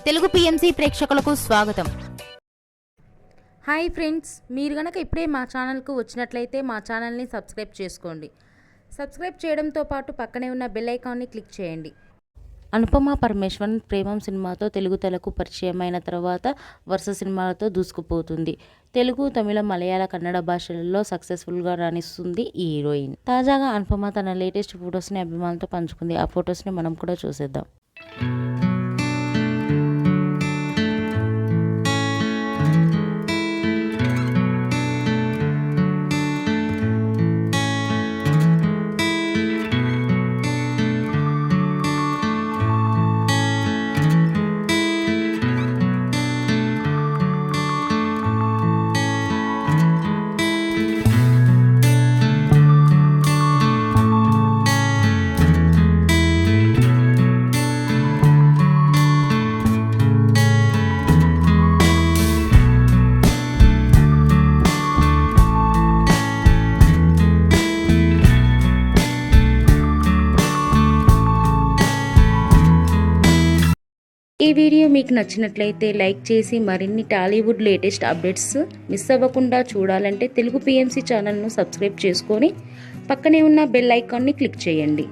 Telugu PMC ప్రేక్షకులకు స్వాగతం. Hi friends, మీరు గనక ఇప్పుడే మా ఛానల్కు వచ్చినట్లయితే మా ఛానల్ని సబ్స్క్రైబ్ చేసుకోండి. సబ్స్క్రైబ్ చేయడంతో పాటు పక్కనే ఉన్న బెల్ ఐకాన్ని క్లిక్ చేయండి. అనుపమ పరమేశ్వరన్ ప్రేమం సినిమాతో తెలుగు తెరకు పరిచయమైన తర్వాత వరుస సినిమాలతో దూసుకుపోతుంది. తెలుగు, తమిళం, మలయాళ, కన్నడ భాషలలో సక్సెస్ఫుల్గా రాణిస్తుంది ఈ హీరోయిన్. తాజాగా అనుపమ తన లేటెస్ట్ ఫొటోస్ని అభిమానులతో పంచుకుంది. ఆ ఫొటోస్ని మనం కూడా చూసేద్దాం. ఈ వీడియో మీకు నచ్చినట్లయితే లైక్ చేసి మరిన్ని టాలీవుడ్ లేటెస్ట్ అప్డేట్స్ మిస్ అవ్వకుండా చూడాలంటే తెలుగు పిఎంసి ఛానల్ను సబ్స్క్రైబ్ చేసుకొని పక్కనే ఉన్న బెల్ ఐకాన్ని క్లిక్ చేయండి.